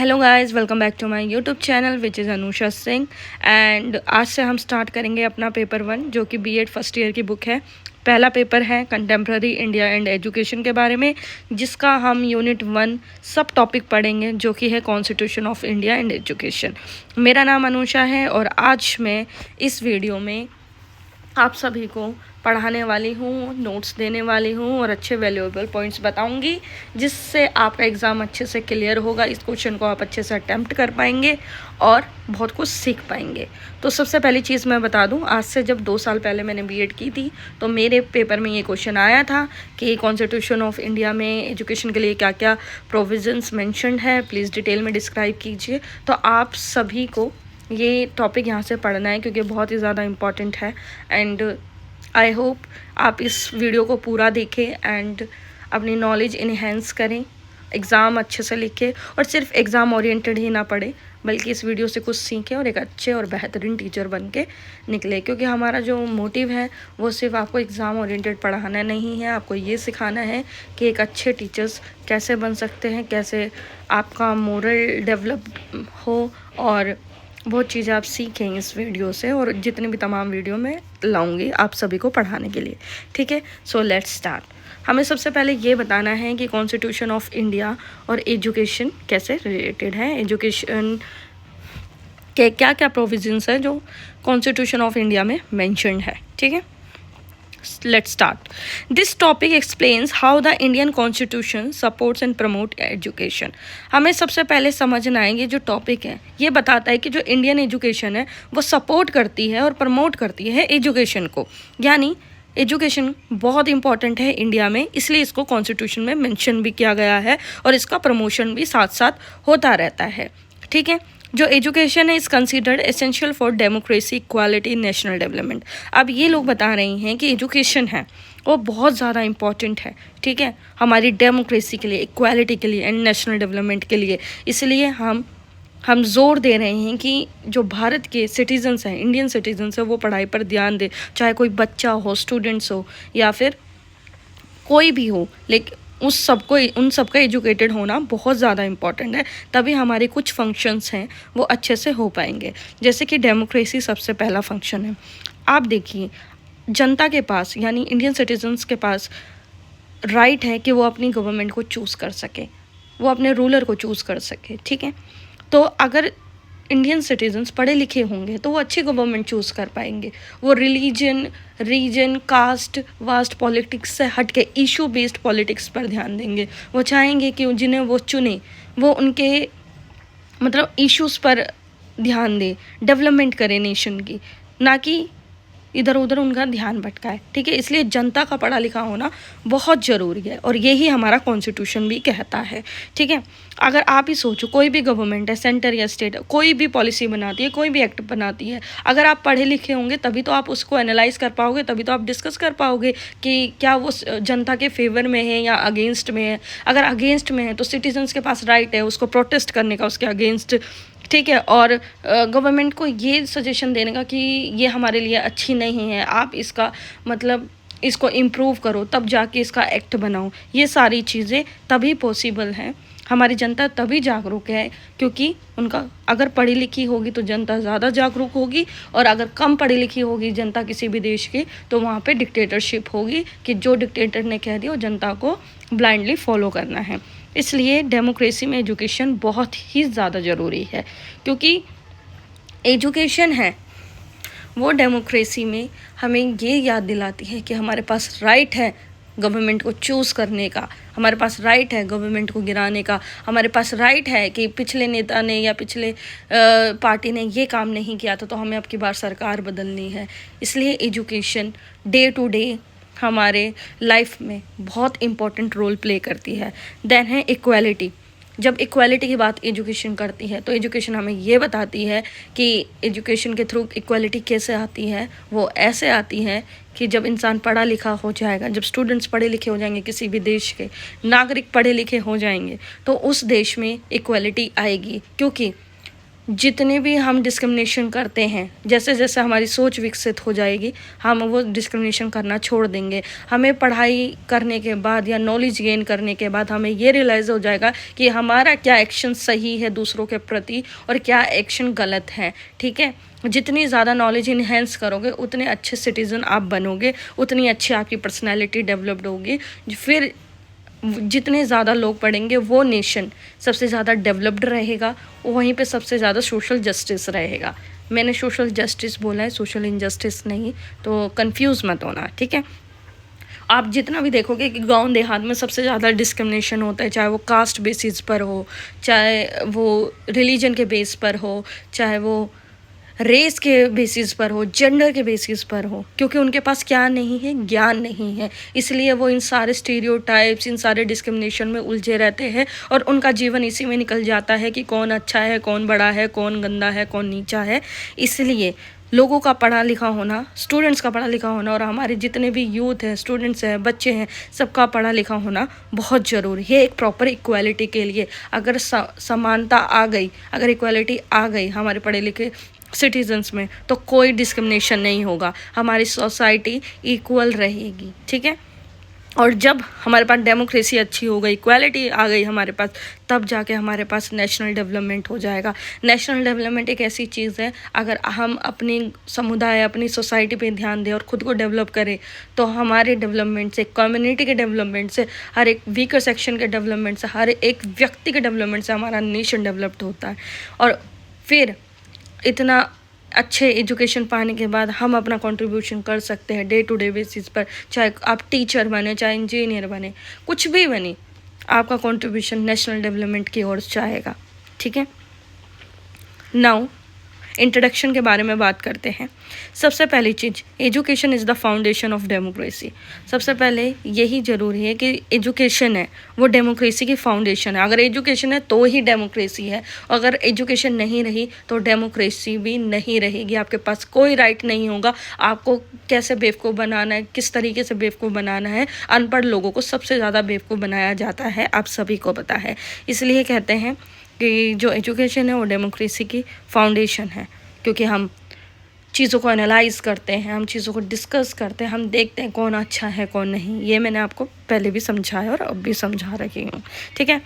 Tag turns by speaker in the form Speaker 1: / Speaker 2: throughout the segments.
Speaker 1: Hello guys, welcome back to my YouTube channel which is Anusha Singh. And आज से हम start करेंगे अपना पेपर 1 जो कि बीएड फर्स्ट ईयर की बुक है। पहला पेपर है कंटेम्प्रेरी इंडिया एंड एजुकेशन के बारे में, जिसका हम यूनिट 1 सब टॉपिक पढ़ेंगे जो कि है constitution of India and education. मेरा नाम अनुषा है और आज मैं इस वीडियो में आप सभी को पढ़ाने वाली हूँ, नोट्स देने वाली हूँ और अच्छे वैल्यूएबल पॉइंट्स बताऊँगी, जिससे आपका एग्ज़ाम अच्छे से क्लियर होगा। इस क्वेश्चन को आप अच्छे से अटैम्प्ट कर पाएंगे और बहुत कुछ सीख पाएंगे। तो सबसे पहली चीज़ मैं बता दूँ, आज से जब 2 साल पहले मैंने बीएड की थी तो मेरे पेपर में ये क्वेश्चन आया था कि कॉन्स्टिट्यूशन ऑफ इंडिया में एजुकेशन के लिए क्या क्या प्रोविजंस मैंशन्ड है, प्लीज़ डिटेल में डिस्क्राइब कीजिए। तो आप सभी को ये टॉपिक यहाँ से पढ़ना है क्योंकि बहुत ही ज़्यादा इम्पॉर्टेंट है। एंड आई होप आप इस वीडियो को पूरा देखें एंड अपनी नॉलेज इन्हेंस करें, एग्ज़ाम अच्छे से लिखें और सिर्फ एग्ज़ाम ओरिएंटेड ही ना पढ़े बल्कि इस वीडियो से कुछ सीखें और एक अच्छे और बेहतरीन टीचर बन के निकले। क्योंकि हमारा जो मोटिव है वो सिर्फ आपको एग्ज़ाम ओरिएंटेड पढ़ाना नहीं है, आपको ये सिखाना है कि एक अच्छे टीचर्स कैसे बन सकते हैं, कैसे आपका मोरल डेवलप हो, और बहुत चीज़ें आप सीखें इस वीडियो से और जितने भी तमाम वीडियो मैं लाऊंगी आप सभी को पढ़ाने के लिए। ठीक है, सो लेट्स स्टार्ट। हमें सबसे पहले ये बताना है कि कॉन्स्टिट्यूशन ऑफ इंडिया और एजुकेशन कैसे रिलेटेड है, एजुकेशन के क्या क्या प्रोविजंस है जो कॉन्स्टिट्यूशन ऑफ इंडिया में मेंशन्ड है। ठीक है, let's start. This topic explains how the Indian Constitution supports and promote education. हमें सबसे पहले समझना है, ये जो टॉपिक है ये बताता है कि जो इंडियन एजुकेशन है वो सपोर्ट करती है और प्रमोट करती है एजुकेशन को। यानी एजुकेशन बहुत इंपॉर्टेंट है इंडिया में, इसलिए इसको कॉन्स्टिट्यूशन में मेंशन भी किया गया है और इसका प्रमोशन भी साथ साथ होता रहता है। ठीक है, जो एजुकेशन है is considered essential for democracy, equality, national development. अब ये लोग बता रहे हैं कि एजुकेशन है वो बहुत ज़्यादा इम्पॉर्टेंट है। ठीक है, हमारी डेमोक्रेसी के लिए, इक्वालिटी के लिए एंड नेशनल डेवलपमेंट के लिए। इसलिए हम जोर दे रहे हैं कि जो भारत के सिटीजन्स हैं, इंडियन सिटीजन्स हैं, वो पढ़ाई पर ध्यान दे, चाहे कोई बच्चा हो, स्टूडेंट्स हो या फिर कोई भी हो, लेकिन उन सबका एजुकेटेड होना बहुत ज़्यादा इम्पॉर्टेंट है, तभी हमारे कुछ फंक्शंस हैं वो अच्छे से हो पाएंगे। जैसे कि डेमोक्रेसी सबसे पहला फंक्शन है। आप देखिए, जनता के पास यानी इंडियन सिटीजन्स के पास राइट है कि वो अपनी गवर्नमेंट को चूज़ कर सके, वो अपने रूलर को चूज़ कर सके। ठीक है, तो अगर इंडियन सिटीजन्स पढ़े लिखे होंगे तो वो अच्छी गवर्नमेंट चूज़ कर पाएंगे। वो रिलीजन, रीजन, कास्ट वास्ट पॉलिटिक्स से हट के इशू बेस्ड पॉलिटिक्स पर ध्यान देंगे। वो चाहेंगे कि जिन्हें वो चुने वो उनके मतलब इश्यूज़ पर ध्यान दे, डेवलपमेंट करे नेशन की, ना कि इधर उधर उनका ध्यान भटका है। ठीक है, इसलिए जनता का पढ़ा लिखा होना बहुत ज़रूरी है और यही हमारा कॉन्स्टिट्यूशन भी कहता है। ठीक है, अगर आप ही सोचो, कोई भी गवर्नमेंट है, सेंटर या स्टेट, कोई भी पॉलिसी बनाती है, कोई भी एक्ट बनाती है, अगर आप पढ़े लिखे होंगे तभी तो आप उसको एनालाइज कर पाओगे, तभी तो आप डिस्कस कर पाओगे कि क्या वो जनता के फेवर में है या अगेंस्ट में है। अगर अगेंस्ट में है तो सिटीजन्स के पास राइट है उसको प्रोटेस्ट करने का उसके अगेंस्ट। ठीक है, और गवर्नमेंट को ये सजेशन देने का कि ये हमारे लिए अच्छी नहीं है, आप इसका मतलब इसको इम्प्रूव करो, तब जाके इसका एक्ट बनाओ। ये सारी चीज़ें तभी पॉसिबल हैं, हमारी जनता तभी जागरूक है क्योंकि उनका अगर पढ़ी लिखी होगी तो जनता ज़्यादा जागरूक होगी, और अगर कम पढ़ी लिखी होगी जनता किसी भी देश की तो वहाँ पे डिक्टेटरशिप होगी कि जो डिक्टेटर ने कह दिया वो जनता को ब्लाइंडली फॉलो करना है। इसलिए डेमोक्रेसी में एजुकेशन बहुत ही ज़्यादा ज़रूरी है, क्योंकि एजुकेशन है वो डेमोक्रेसी में हमें ये याद दिलाती है कि हमारे पास राइट है गवर्नमेंट को चूज़ करने का, हमारे पास राइट है गवर्नमेंट को गिराने का, हमारे पास राइट है कि पिछले नेता ने या पिछले पार्टी ने ये काम नहीं किया था तो हमें अब की बार सरकार बदलनी है। इसलिए एजुकेशन डे टू डे हमारे लाइफ में बहुत इम्पोर्टेंट रोल प्ले करती है। देन है इक्वालिटी। जब इक्वालिटी की बात एजुकेशन करती है तो एजुकेशन हमें ये बताती है कि एजुकेशन के थ्रू इक्वालिटी कैसे आती है। वो ऐसे आती है कि जब इंसान पढ़ा लिखा हो जाएगा, जब स्टूडेंट्स पढ़े लिखे हो जाएंगे, किसी भी देश के नागरिक पढ़े लिखे हो जाएंगे तो उस देश में इक्वालिटी आएगी, क्योंकि जितने भी हम डिस्क्रिमिनेशन करते हैं, जैसे जैसे हमारी सोच विकसित हो जाएगी हम वो डिस्क्रिमिनेशन करना छोड़ देंगे। हमें पढ़ाई करने के बाद या नॉलेज गेन करने के बाद हमें ये रियलाइज़ हो जाएगा कि हमारा क्या एक्शन सही है दूसरों के प्रति और क्या एक्शन गलत है। ठीक है, जितनी ज़्यादा नॉलेज इन्हेंस करोगे उतने अच्छे सिटीज़न आप बनोगे, उतनी अच्छी आपकी पर्सनैलिटी डेवलप्ड होगी। फिर जितने ज़्यादा लोग पढ़ेंगे वो नेशन सबसे ज़्यादा डेवलप्ड रहेगा, वहीं पे सबसे ज़्यादा सोशल जस्टिस रहेगा। मैंने सोशल जस्टिस बोला है, सोशल इनजस्टिस नहीं, तो कंफ्यूज मत होना। ठीक है, आप जितना भी देखोगे कि गांव देहात में सबसे ज़्यादा डिस्क्रिमिनेशन होता है, चाहे वो कास्ट बेसिस पर हो, चाहे वो रिलीजन के बेस पर हो, चाहे वो रेस के बेसिस पर हो, जेंडर के बेसिस पर हो, क्योंकि उनके पास क्या नहीं है, ज्ञान नहीं है। इसलिए वो इन सारे स्टीरियोटाइप्स, इन सारे डिस्क्रिमिनेशन में उलझे रहते हैं और उनका जीवन इसी में निकल जाता है कि कौन अच्छा है, कौन बड़ा है, कौन गंदा है, कौन नीचा है। इसलिए लोगों का पढ़ा लिखा होना, स्टूडेंट्स का पढ़ा लिखा होना और हमारे जितने भी यूथ हैं, स्टूडेंट्स हैं, बच्चे हैं, सबका पढ़ा लिखा होना बहुत ज़रूरी है एक प्रॉपर इक्वालिटी के लिए। अगर समानता आ गई, अगर इक्वालिटी आ गई हमारे पढ़े लिखे सिटीजन्स में, तो कोई डिस्क्रिमिनेशन नहीं होगा, हमारी सोसाइटी इक्वल रहेगी। ठीक है, और जब हमारे पास डेमोक्रेसी अच्छी हो गई, इक्वालिटी आ गई हमारे पास, तब जाके हमारे पास नेशनल डेवलपमेंट हो जाएगा। नेशनल डेवलपमेंट एक ऐसी चीज़ है, अगर हम अपनी समुदाय, अपनी सोसाइटी पे ध्यान दें और ख़ुद को डेवलप करें, तो हमारे डेवलपमेंट से, कम्युनिटी के डेवलपमेंट से, हर एक वीकर सेक्शन के डेवलपमेंट से, हर एक व्यक्ति के डेवलपमेंट से हमारा नेशन डेवलप्ड होता है। और फिर इतना अच्छे एजुकेशन पाने के बाद हम अपना कंट्रीब्यूशन कर सकते हैं डे टू डे बेसिस पर। चाहे आप टीचर बने, चाहे इंजीनियर बने, कुछ भी बने, आपका कंट्रीब्यूशन नेशनल डेवलपमेंट की ओर जाएगा। ठीक है, नाउ इंट्रोडक्शन के बारे में बात करते हैं। सबसे पहली चीज़, education is the foundation of democracy. सबसे पहले यही ज़रूरी है कि एजुकेशन है वो डेमोक्रेसी की फाउंडेशन है। अगर एजुकेशन है तो ही डेमोक्रेसी है, अगर एजुकेशन नहीं रही तो डेमोक्रेसी भी नहीं रहेगी। आपके पास कोई राइट नहीं होगा, आपको कैसे बेवकूफ़ बनाना है, किस तरीके से बेवकूफ़ बनाना है। अनपढ़ लोगों को सबसे ज़्यादा बेवकूफ़ बनाया जाता है, आप सभी को पता है। इसलिए कहते हैं कि जो एजुकेशन है वो डेमोक्रेसी की फाउंडेशन है, क्योंकि हम चीज़ों को एनालाइज करते हैं, हम चीज़ों को डिस्कस करते हैं, हम देखते हैं कौन अच्छा है कौन नहीं। ये मैंने आपको पहले भी समझाया और अब भी समझा रही हूँ। ठीक है,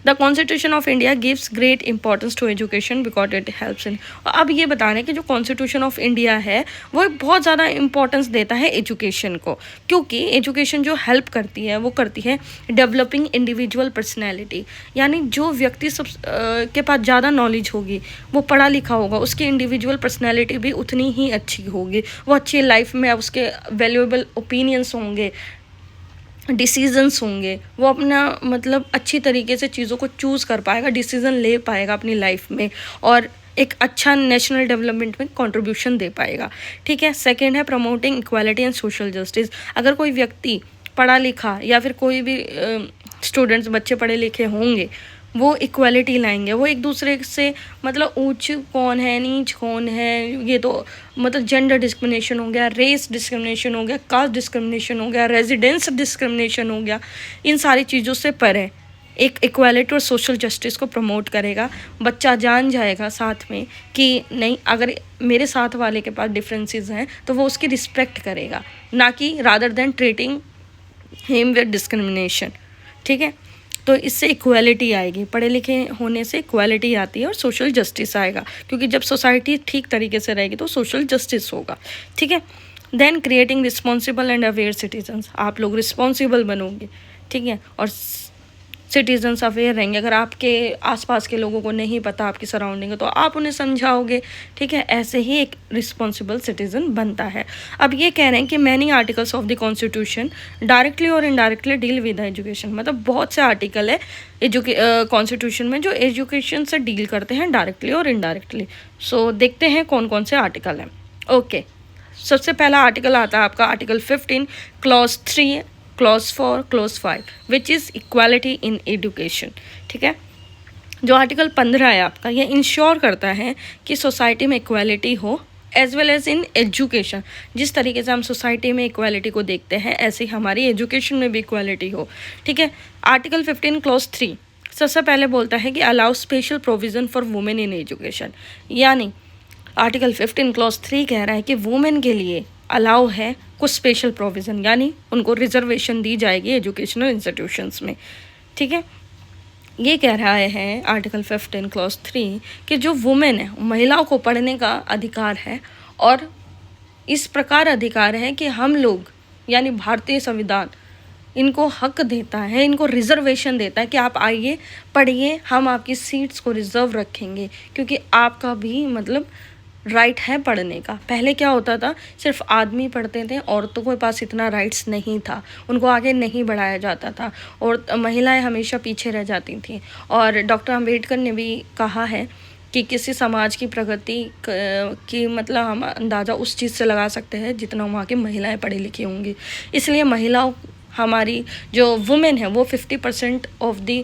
Speaker 1: the constitution of India gives great importance to education because it helps in. अब ये बता रहे हैं कि जो कॉन्स्टिट्यूशन ऑफ इंडिया है वो बहुत ज़्यादा इंपॉर्टेंस देता है एजुकेशन को, क्योंकि एजुकेशन जो हेल्प करती है वो करती है डेवलपिंग इंडिविजुअल पर्सनैलिटी। यानी जो व्यक्ति सब के पास ज़्यादा नॉलेज होगी, वो पढ़ा लिखा होगा, उसकी इंडिविजुअल पर्सनैलिटी भी उतनी ही अच्छी होगी, वो अच्छी लाइफ में उसके वैल्यूएबल ओपिनियंस होंगे, डिसीजंस होंगे, वो अपना मतलब अच्छी तरीके से चीज़ों को चूज़ कर पाएगा, डिसीज़न ले पाएगा अपनी लाइफ में और एक अच्छा नेशनल डेवलपमेंट में कंट्रीब्यूशन दे पाएगा। ठीक है, सेकंड है promoting equality and social justice. अगर कोई व्यक्ति पढ़ा लिखा या फिर कोई भी स्टूडेंट्स, बच्चे पढ़े लिखे होंगे, वो इक्वालिटी लाएंगे, वो एक दूसरे से मतलब ऊंच कौन है, नीच कौन है, ये तो मतलब जेंडर डिस्क्रिमिनेशन हो गया, रेस डिस्क्रिमिनेशन हो गया, कास्ट डिस्क्रिमिनेशन हो गया, रेजिडेंस डिस्क्रिमिनेशन हो गया, इन सारी चीज़ों से परे एक इक्वालिटी और सोशल जस्टिस को प्रमोट करेगा। बच्चा जान जाएगा साथ में कि नहीं, अगर मेरे साथ वाले के पास डिफरेंसेस हैं तो वो उसकी रिस्पेक्ट करेगा, ना कि rather than treating him with discrimination. ठीक है, तो इससे इक्वालिटी आएगी, पढ़े लिखे होने से इक्वालिटी आती है और सोशल जस्टिस आएगा, क्योंकि जब सोसाइटी ठीक तरीके से रहेगी तो सोशल जस्टिस होगा। ठीक है, then creating responsible and aware citizens. आप लोग रिस्पॉन्सिबल बनोगे, ठीक है, और सिटीजन्स अवेयर रहेंगे। अगर आपके आसपास के लोगों को नहीं पता आपकी सराउंडिंग है तो आप उन्हें समझाओगे। ठीक है, ऐसे ही एक रिस्पॉन्सिबल सिटीज़न बनता है। अब ये कह रहे हैं कि many articles of the constitution directly और इनडायरेक्टली डील विद एजुकेशन। मतलब बहुत से आर्टिकल है कॉन्स्टिट्यूशन में जो एजुकेशन से डील करते हैं डायरेक्टली और इनडायरेक्टली। सो देखते हैं कौन कौन से आर्टिकल हैं। ओके, सबसे पहला आर्टिकल आता है आपका article 15 clause 3 clause 4 clause 5 which is equality in education. ठीक है, जो आर्टिकल 15 है आपका, ये इंश्योर करता है कि सोसाइटी में इक्वालिटी हो as well as in education. जिस तरीके से हम सोसाइटी में इक्वालिटी को देखते हैं ऐसे ही हमारी एजुकेशन में भी इक्वालिटी हो। ठीक है, आर्टिकल 15 क्लॉज 3 सबसे पहले बोलता है कि allow special provision for women in education, यानी आर्टिकल 15 क्लॉज 3 कह रहा है कि वुमेन के लिए अलाउ है कुछ स्पेशल प्रोविज़न, यानी उनको रिजर्वेशन दी जाएगी एजुकेशनल इंस्टीट्यूशंस में। ठीक है, ये कह रहा है आर्टिकल 15 क्लॉज 3 कि जो वुमेन है, महिलाओं को पढ़ने का अधिकार है, और इस प्रकार अधिकार है कि हम लोग यानी भारतीय संविधान इनको हक देता है, इनको रिजर्वेशन देता है कि आप आइए पढ़िए, हम आपकी सीट्स को रिजर्व रखेंगे, क्योंकि आपका भी मतलब राइट है पढ़ने का। पहले क्या होता था, सिर्फ आदमी पढ़ते थे, औरतों के पास इतना राइट्स नहीं था, उनको आगे नहीं बढ़ाया जाता था, और महिलाएं हमेशा पीछे रह जाती थी। और डॉक्टर अंबेडकर ने भी कहा है कि किसी समाज की प्रगति की मतलब हम अंदाज़ा उस चीज़ से लगा सकते हैं जितना वहाँ की महिलाएं पढ़ी लिखी होंगी। इसलिए महिलाओं, हमारी जो वुमेन है वो 50% ऑफ दी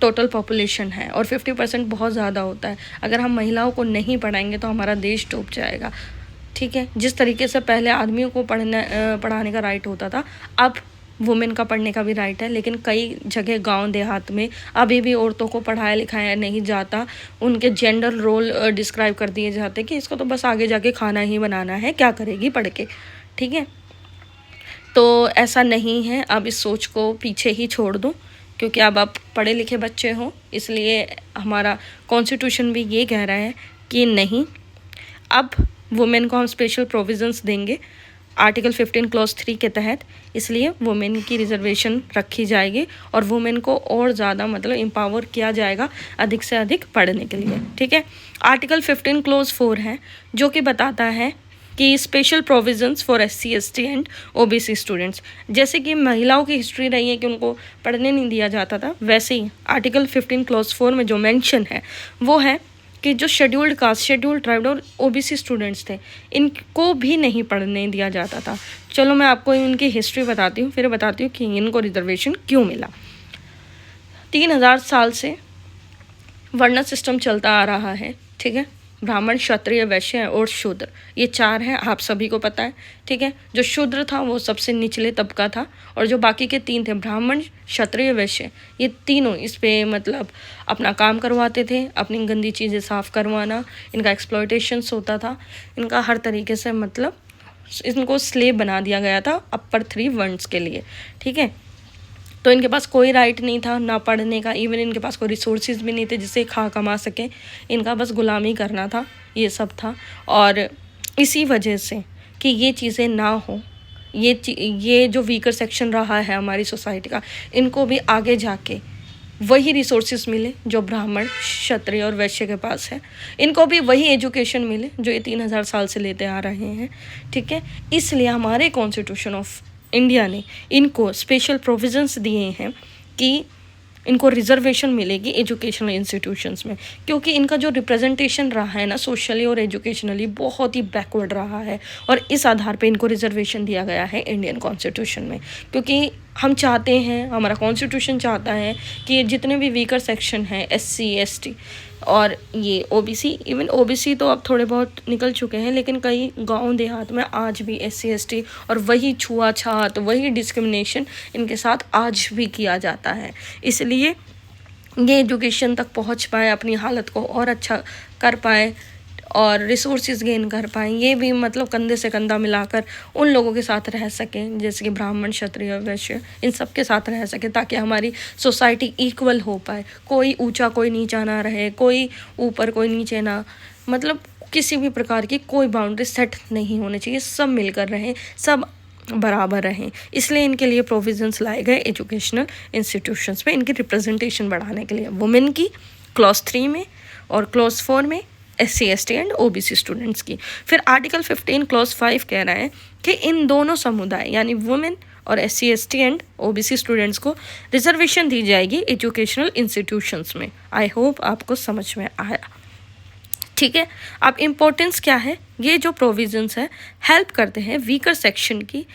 Speaker 1: टोटल पॉपुलेशन है, और 50% बहुत ज़्यादा होता है। अगर हम महिलाओं को नहीं पढ़ाएंगे तो हमारा देश डूब जाएगा। ठीक है, जिस तरीके से पहले आदमियों को पढ़ाने का राइट होता था, अब वुमेन का पढ़ने का भी राइट है, लेकिन कई जगह गांव देहात में अभी भी औरतों को पढ़ाया लिखाया नहीं जाता। उनके जेंडर रोल डिस्क्राइब कर दिए जाते कि इसको तो बस आगे जाके खाना ही बनाना है, क्या करेगी पढ़ के। ठीक है, तो ऐसा नहीं है, अब इस सोच को पीछे ही छोड़ दो, क्योंकि अब आप पढ़े लिखे बच्चे हो, इसलिए हमारा कॉन्स्टिट्यूशन भी ये कह रहा है कि नहीं, अब वुमेन को हम स्पेशल प्रोविजंस देंगे आर्टिकल 15 क्लॉज 3 के तहत। इसलिए वुमेन की रिजर्वेशन रखी जाएगी और वुमेन को और ज़्यादा मतलब एम्पावर किया जाएगा अधिक से अधिक पढ़ने के लिए। ठीक है, आर्टिकल 15 क्लॉज 4 है जो कि बताता है कि special provisions for SC ST and OBC students. जैसे कि महिलाओं की हिस्ट्री रही है कि उनको पढ़ने नहीं दिया जाता था, वैसे ही आर्टिकल 15 क्लॉज 4 में जो मेंशन है वो है कि जो शेड्यूल्ड कास्ट, शेड्यूल्ड ट्राइब और OBC स्टूडेंट्स थे, इनको भी नहीं पढ़ने दिया जाता था। चलो मैं आपको इनकी हिस्ट्री बताती हूँ, फिर बताती हूँ कि इनको रिजर्वेशन क्यों मिला। 3000 साल से वर्ण सिस्टम चलता आ रहा है। ठीक है, ब्राह्मण, क्षत्रिय, वैश्य और शूद्र, ये 4 हैं, आप सभी को पता है। ठीक है, जो शूद्र था वो सबसे निचले तबका था, और जो बाकी के 3 थे, ब्राह्मण, क्षत्रिय, वैश्य, ये तीनों इस पे मतलब अपना काम करवाते थे, अपनी गंदी चीज़ें साफ़ करवाना, इनका एक्सप्लॉयटेशंस होता था, इनका हर तरीके से मतलब इनको स्लेव बना दिया गया था अपर 3 वर्न्स के लिए। ठीक है, तो इनके पास कोई राइट नहीं था ना पढ़ने का, इवन इनके पास कोई रिसोर्सेज भी नहीं थे जिससे खा कमा सके, इनका बस गुलामी करना था, ये सब था। और इसी वजह से कि ये चीज़ें ना हो, ये जो वीकर सेक्शन रहा है हमारी सोसाइटी का, इनको भी आगे जाके वही रिसोर्सेज मिले जो ब्राह्मण, क्षत्रिय और वैश्य के पास है, इनको भी वही एजुकेशन मिले जो ये 3000 साल से लेते आ रहे हैं। ठीक है, इसलिए हमारे कॉन्स्टिट्यूशन ऑफ इंडिया ने इनको स्पेशल प्रोविजंस दिए हैं कि इनको रिजर्वेशन मिलेगी एजुकेशनल इंस्टीट्यूशंस में, क्योंकि इनका जो रिप्रेजेंटेशन रहा है ना सोशली और एजुकेशनली बहुत ही बैकवर्ड रहा है, और इस आधार पे इनको रिजर्वेशन दिया गया है इंडियन कॉन्स्टिट्यूशन में। क्योंकि हम चाहते हैं, हमारा कॉन्स्टिट्यूशन चाहता है कि जितने भी वीकर सेक्शन हैं, SC ST और ये OBC, इवन OBC तो अब थोड़े बहुत निकल चुके हैं, लेकिन कई गांव देहात में आज भी SC ST और वही छुआछात, वही डिस्क्रिमिनेशन इनके साथ आज भी किया जाता है। इसलिए ये एजुकेशन तक पहुंच पाए, अपनी हालत को और अच्छा कर पाए और रिसोर्सेज गेन कर पाएँ, ये भी मतलब कंधे से कंधा मिलाकर उन लोगों के साथ रह सकें जैसे कि ब्राह्मण, क्षत्रिय, वैश्य, इन सब के साथ रह सकें, ताकि हमारी सोसाइटी इक्वल हो पाए, कोई ऊंचा कोई नीचा ना रहे, कोई ऊपर कोई नीचे ना, मतलब किसी भी प्रकार की कोई बाउंड्री सेट नहीं होनी चाहिए, सब मिलकर रहें, सब बराबर रहें। इसलिए इनके लिए प्रोविजंस लाए गए एजुकेशनल इंस्टीट्यूशंस में, इनकी रिप्रेजेंटेशन बढ़ाने के लिए वुमेन की क्लॉज 3 में और क्लॉज 4 में SC ST and OBC students की। फिर आर्टिकल 15 क्लॉज 5 कह रहा है कि इन दोनों समुदाय यानी वुमेन और SC ST and OBC students को रिजर्वेशन दी जाएगी एजुकेशनल इंस्टीट्यूशंस में। आई होप आपको समझ में आया। ठीक है, अब इम्पोर्टेंस क्या है, ये जो प्रोविजंस है हेल्प करते हैं वीकर सेक्शन की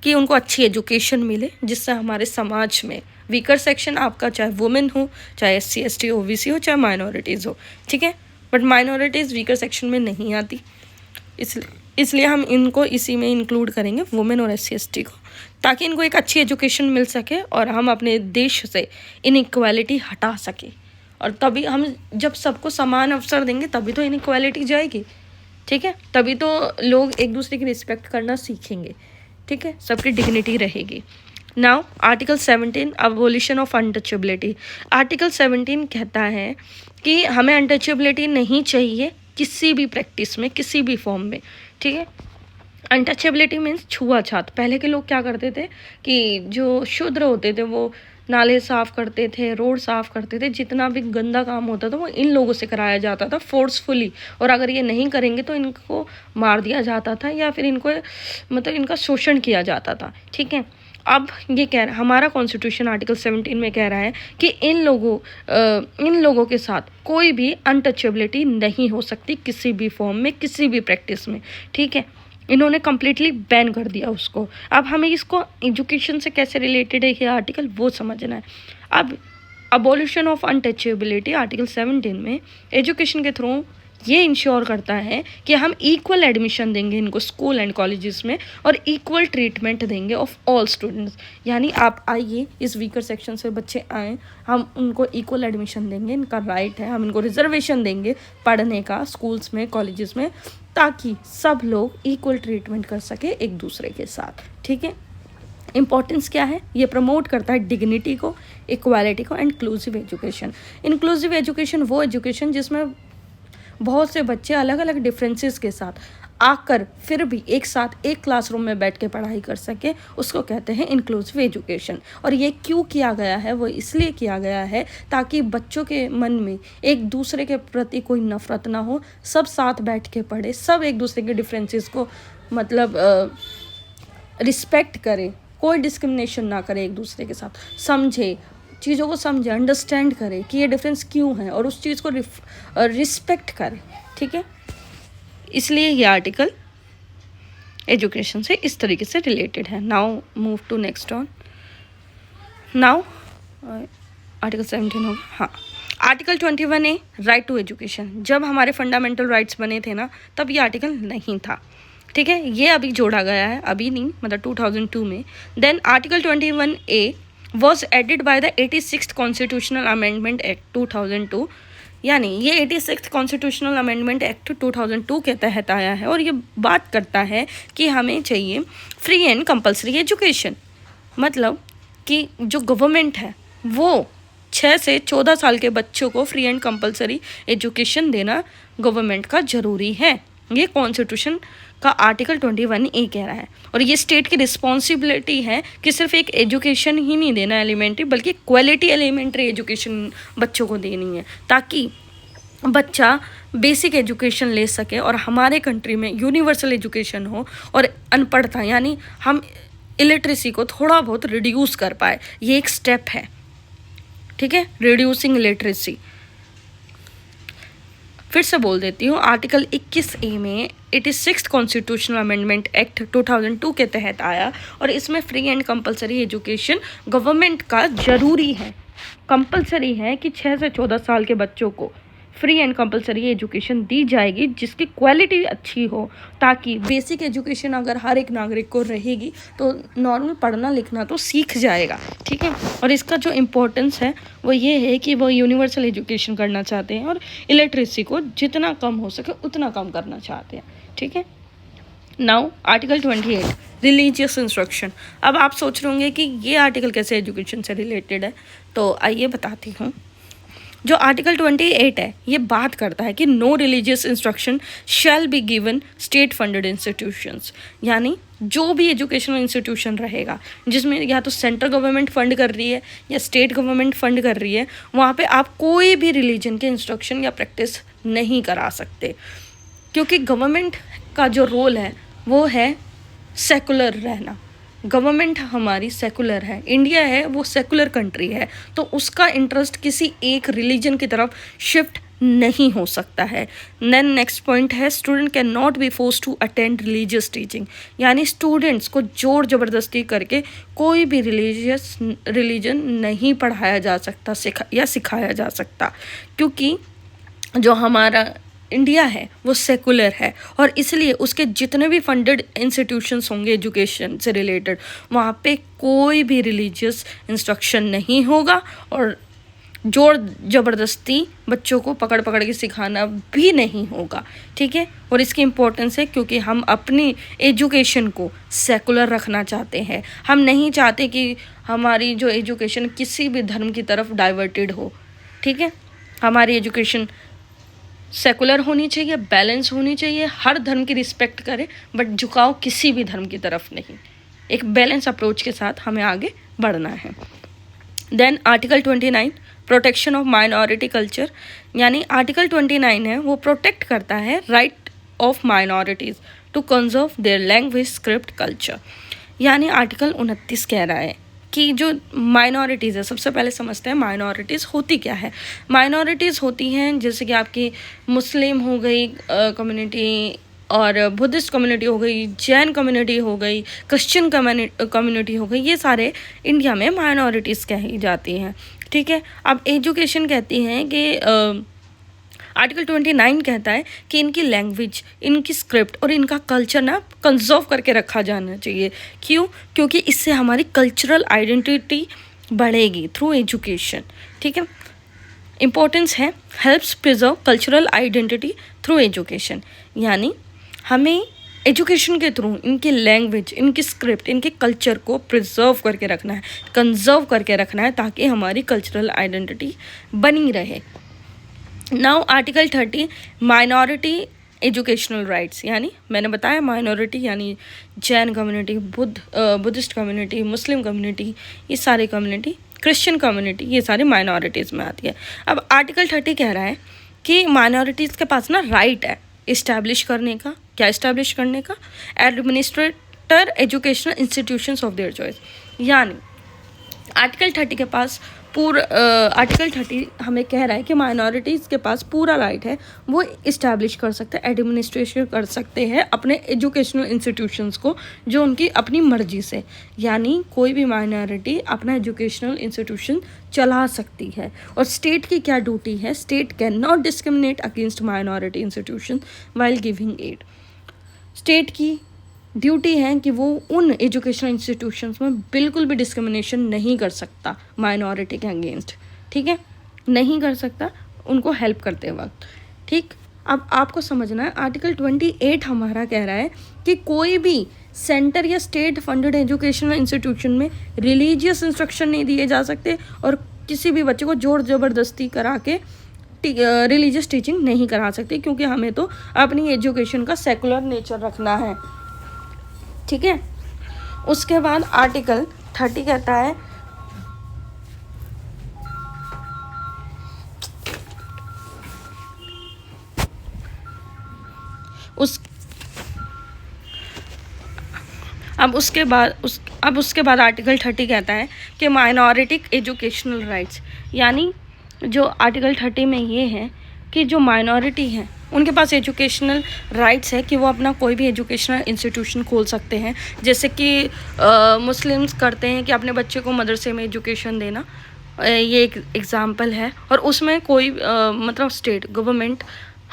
Speaker 1: कि उनको अच्छी एजुकेशन मिले, जिससे हमारे समाज में वीकर सेक्शन आपका चाहे वुमेन हो, चाहे SC ST OBC हो, चाहे माइनॉरिटीज़ हो, ठीक है, बट माइनॉरिटीज़ वीकर सेक्शन में नहीं आती, इसलिए हम इनको इसी में इंक्लूड करेंगे, वुमेन और SC ST को। ताकि इनको एक अच्छी एजुकेशन मिल सके और हम अपने देश से इनइक्वालिटी हटा सके। और तभी हम जब सबको समान अवसर देंगे तभी तो इनइक्वालिटी जाएगी, ठीक है, तभी तो लोग एक दूसरे की रिस्पेक्ट करना सीखेंगे, ठीक है, सबकी डिग्निटी रहेगी। Now article 17 abolition of untouchability. Article 17 कहता है कि हमें अनटचेबिलिटी नहीं चाहिए किसी भी प्रैक्टिस में, किसी भी फॉर्म में, ठीक है। अनटचेबिलिटी मीन्स छुआछूत। पहले के लोग क्या करते थे कि जो शूद्र होते थे वो नाले साफ़ करते थे, रोड साफ़ करते थे, जितना भी गंदा काम होता था वो इन लोगों से कराया जाता था फोर्सफुली, और अगर ये नहीं करेंगे तो इनको मार दिया जाता था या फिर इनको मतलब इनका शोषण किया जाता था, ठीक है। अब ये कह रहा, हमारा कॉन्स्टिट्यूशन आर्टिकल 17 में कह रहा है कि इन लोगों के साथ कोई भी अनटचेबिलिटी नहीं हो सकती किसी भी फॉर्म में, किसी भी प्रैक्टिस में, ठीक है। इन्होंने कम्प्लीटली बैन कर दिया उसको। अब हमें इसको एजुकेशन से कैसे रिलेटेड है ये आर्टिकल वो समझना है। अब अबॉलिशन ऑफ अनटचेबिलिटी आर्टिकल 17 में एजुकेशन के थ्रू ये इंश्योर करता है कि हम इक्वल एडमिशन देंगे इनको स्कूल एंड कॉलेजेस में, और इक्वल ट्रीटमेंट देंगे ऑफ ऑल स्टूडेंट्स। यानी आप आइए, इस वीकर सेक्शन से बच्चे आएँ, हम उनको इक्वल एडमिशन देंगे, इनका राइट है, हम इनको रिजर्वेशन देंगे पढ़ने का स्कूल्स में, कॉलेजेस में, ताकि सब लोग इक्वल ट्रीटमेंट कर सके एक दूसरे के साथ, ठीक है। इम्पॉर्टेंस क्या है, ये प्रमोट करता है डिग्निटी को, इक्वालिटी को, इंक्लूसिव एजुकेशन। इंक्लूसिव एजुकेशन वो एजुकेशन जिसमें बहुत से बच्चे अलग अलग डिफरेंसेस के साथ आकर फिर भी एक साथ एक क्लासरूम में बैठ के पढ़ाई कर सके, उसको कहते हैं इंक्लूसिव एजुकेशन। और ये क्यों किया गया है, वो इसलिए किया गया है ताकि बच्चों के मन में एक दूसरे के प्रति कोई नफरत ना हो, सब साथ बैठ के पढ़े, सब एक दूसरे के डिफरेंसेस को मतलब रिस्पेक्ट करे, कोई डिस्क्रिमिनेशन ना करे, एक दूसरे के साथ समझे, चीज़ों को समझे, अंडरस्टैंड करे कि ये डिफरेंस क्यों है, और उस चीज़ को रिस्पेक्ट करे, ठीक है। इसलिए ये आर्टिकल एजुकेशन से इस तरीके से रिलेटेड है। Now move to next on. Now article 17 होगा, हाँ। Article 21A right to education. जब हमारे फंडामेंटल राइट्स बने थे ना, तब ये आर्टिकल नहीं था, ठीक है, ये अभी जोड़ा गया है, अभी नहीं, मतलब 2002 में। Then article 21A was added by the 86th constitutional amendment act 2002। यानी ये 86th कॉन्स्टिट्यूशनल अमेंडमेंट एक्ट 2002 के तहत आया है, और ये बात करता है कि हमें चाहिए फ्री एंड कंपलसरी एजुकेशन। मतलब कि जो गवर्नमेंट है वो 6 से 14 साल के बच्चों को फ्री एंड कंपलसरी एजुकेशन देना गवर्नमेंट का ज़रूरी है। ये कॉन्स्टिट्यूशन का आर्टिकल 21A कह रहा है, और ये स्टेट की रिस्पॉन्सिबिलिटी है कि सिर्फ एक एजुकेशन ही नहीं देना एलिमेंट्री, बल्कि क्वालिटी एलिमेंट्री एजुकेशन बच्चों को देनी है, ताकि बच्चा बेसिक एजुकेशन ले सके और हमारे कंट्री में यूनिवर्सल एजुकेशन हो, और अनपढ़ता यानी हम इलिटरेसी को थोड़ा बहुत रिड्यूस कर पाए। ये एक स्टेप है, ठीक है, रिड्यूसिंग इलिटरेसी। फिर से बोल देती हूँ, आर्टिकल 21A में 86th कॉन्स्टिट्यूशनल अमेंडमेंट एक्ट 2002 के तहत आया, और इसमें free and compulsory education government का ज़रूरी है, कंपलसरी है कि 6 से 14 साल के बच्चों को फ्री एंड कंपलसरी एजुकेशन दी जाएगी जिसकी क्वालिटी अच्छी हो, ताकि बेसिक एजुकेशन अगर हर एक नागरिक को रहेगी तो नॉर्मल पढ़ना लिखना तो सीख जाएगा, ठीक है। और इसका जो इम्पोर्टेंस है वो ये है कि वो यूनिवर्सल एजुकेशन करना चाहते हैं और इलिटरेसी को जितना कम हो सके उतना कम करना चाहते हैं, ठीक है। Now article 28 religious instruction. अब आप सोच रहे होंगे कि ये आर्टिकल कैसे एजुकेशन से रिलेटेड है, तो आइए बताती हूँ। जो आर्टिकल 28 है ये बात करता है कि no religious instruction shall be given state funded institutions. यानी जो भी एजुकेशनल इंस्टीट्यूशन रहेगा जिसमें या तो सेंट्रल गवर्नमेंट फंड कर रही है या स्टेट गवर्नमेंट फंड कर रही है, वहाँ पे आप कोई भी रिलीजन के इंस्ट्रक्शन या प्रैक्टिस नहीं करा सकते, क्योंकि गवर्नमेंट का जो रोल है वो है सेकुलर रहना। गवर्नमेंट हमारी सेकुलर है, इंडिया है वो सेकुलर कंट्री है, तो उसका इंटरेस्ट किसी एक रिलीजन की तरफ शिफ्ट नहीं हो सकता है। देन नेक्स्ट पॉइंट है student can not be force to attend religious teaching. यानी स्टूडेंट्स को जोर ज़बरदस्ती करके कोई भी रिलीजन नहीं पढ़ाया जा सकता या सिखाया जा सकता, क्योंकि जो हमारा इंडिया है वो सेकुलर है, और इसलिए उसके जितने भी फंडेड इंस्टीट्यूशंस होंगे एजुकेशन से रिलेटेड, वहाँ पे कोई भी रिलीजियस इंस्ट्रक्शन नहीं होगा, और जोर ज़बरदस्ती बच्चों को पकड़ पकड़ के सिखाना भी नहीं होगा, ठीक है। और इसकी इम्पोर्टेंस है क्योंकि हम अपनी एजुकेशन को सेकुलर रखना चाहते हैं। हम नहीं चाहते कि हमारी जो एजुकेशन किसी भी धर्म की तरफ डाइवर्टेड हो, ठीक है। हमारी एजुकेशन सेकुलर होनी चाहिए, बैलेंस होनी चाहिए, हर धर्म की रिस्पेक्ट करे, बट झुकाव किसी भी धर्म की तरफ नहीं। एक बैलेंस अप्रोच के साथ हमें आगे बढ़ना है। Then article 29 protection of minority culture, यानी आर्टिकल 29 है वो प्रोटेक्ट करता है right of minorities to conserve their language script culture. यानी आर्टिकल 29 कह रहा है कि जो माइनॉरिटीज़ है, सबसे पहले समझते हैं माइनॉरिटीज़ होती क्या है। माइनॉरिटीज़ होती हैं जैसे कि आपकी मुस्लिम हो गई कम्युनिटी, और बुद्धिस्ट कम्युनिटी हो गई, जैन कम्युनिटी हो गई, क्रिश्चियन कम्युनिटी हो गई, ये सारे इंडिया में माइनॉरिटीज़ कही जाती हैं, ठीक है। अब एजुकेशन कहती हैं कि आर्टिकल 29 कहता है कि इनकी लैंग्वेज, इनकी स्क्रिप्ट और इनका कल्चर ना कंजर्व करके रखा जाना चाहिए। क्यों? क्योंकि इससे हमारी कल्चरल आइडेंटिटी बढ़ेगी थ्रू एजुकेशन, ठीक है। इम्पोर्टेंस है helps preserve cultural identity through education, यानी हमें एजुकेशन के थ्रू इनकी लैंग्वेज, इनकी स्क्रिप्ट, इनके कल्चर को प्रिजर्व करके रखना है, कंजर्व करके रखना है, ताकि हमारी कल्चरल आइडेंटिटी बनी रहे। Now article 30 minority educational rights, यानी मैंने बताया माइनॉरिटी यानी Jain community, Buddhist community, Muslim community, ये सारी कम्युनिटी, क्रिश्चियन कम्युनिटी, ये सारी माइनॉरिटीज़ में आती है। अब आर्टिकल 30 कह रहा है कि माइनॉरिटीज़ के पास ना राइट है इस्टेब्लिश करने का, क्या इस्टेब्लिश करने का, administrator educational institutions of their choice. यानी आर्टिकल 30 के पास आर्टिकल 30 हमें कह रहा है कि माइनॉरिटीज़ के पास पूरा राइट है, वो इस्टेब्लिश कर सकते हैं, एडमिनिस्ट्रेशन कर सकते हैं अपने एजुकेशनल इंस्टीट्यूशंस को, जो उनकी अपनी मर्जी से। यानी कोई भी माइनॉरिटी अपना एजुकेशनल इंस्टीट्यूशन चला सकती है। और स्टेट की क्या ड्यूटी है? State can not discriminate against minority institution while giving aid. State की ड्यूटी है कि वो उन एजुकेशनल इंस्टीट्यूशंस में बिल्कुल भी डिस्क्रिमिनेशन नहीं कर सकता माइनॉरिटी के अगेंस्ट, ठीक है, नहीं कर सकता उनको हेल्प करते वक्त, ठीक। अब आपको समझना है आर्टिकल 28 हमारा कह रहा है कि कोई भी सेंटर या स्टेट फंडेड एजुकेशनल इंस्टीट्यूशन में रिलीजियस इंस्ट्रक्शन नहीं दिए जा सकते, और किसी भी बच्चे को जोर ज़बरदस्ती करा के रिलीजियस टीचिंग नहीं करा सकते, क्योंकि हमें तो अपनी एजुकेशन का सेकुलर नेचर रखना है, ठीक है। उसके बाद आर्टिकल 30 कहता है उसके बाद आर्टिकल 30 कहता है कि माइनॉरिटी एजुकेशनल राइट्स, यानी जो आर्टिकल 30 में ये है कि जो माइनॉरिटी है उनके पास एजुकेशनल राइट्स है कि वो अपना कोई भी एजुकेशनल इंस्टीट्यूशन खोल सकते हैं। जैसे कि मुस्लिम्स करते हैं कि अपने बच्चे को मदरसे में एजुकेशन देना, ये एक एग्ज़ाम्पल है, और उसमें कोई मतलब स्टेट गवर्नमेंट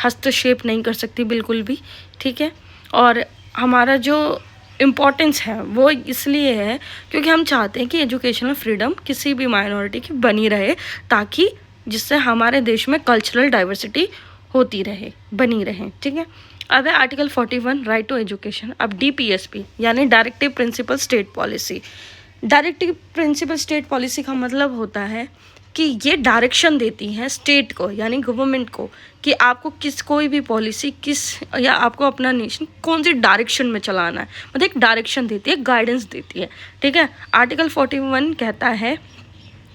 Speaker 1: हस्तक्षेप नहीं कर सकती बिल्कुल भी, ठीक है। और हमारा जो इम्पोर्टेंस है वो इसलिए है क्योंकि हम चाहते हैं कि एजुकेशनल फ्रीडम किसी भी माइनॉरिटी की बनी रहे, ताकि जिससे हमारे देश में कल्चरल डाइवर्सिटी होती रहे, बनी रहे, ठीक है। अब है आर्टिकल 41 राइट टू एजुकेशन। अब DPSP यानी directive principle state policy. Directive principle state policy का मतलब होता है कि ये डायरेक्शन देती है स्टेट को यानी गवर्नमेंट को कि आपको कोई भी पॉलिसी या आपको अपना नेशन कौन सी डायरेक्शन में चलाना है, मतलब एक डायरेक्शन देती है, गाइडेंस देती है, ठीक है। आर्टिकल 41 कहता है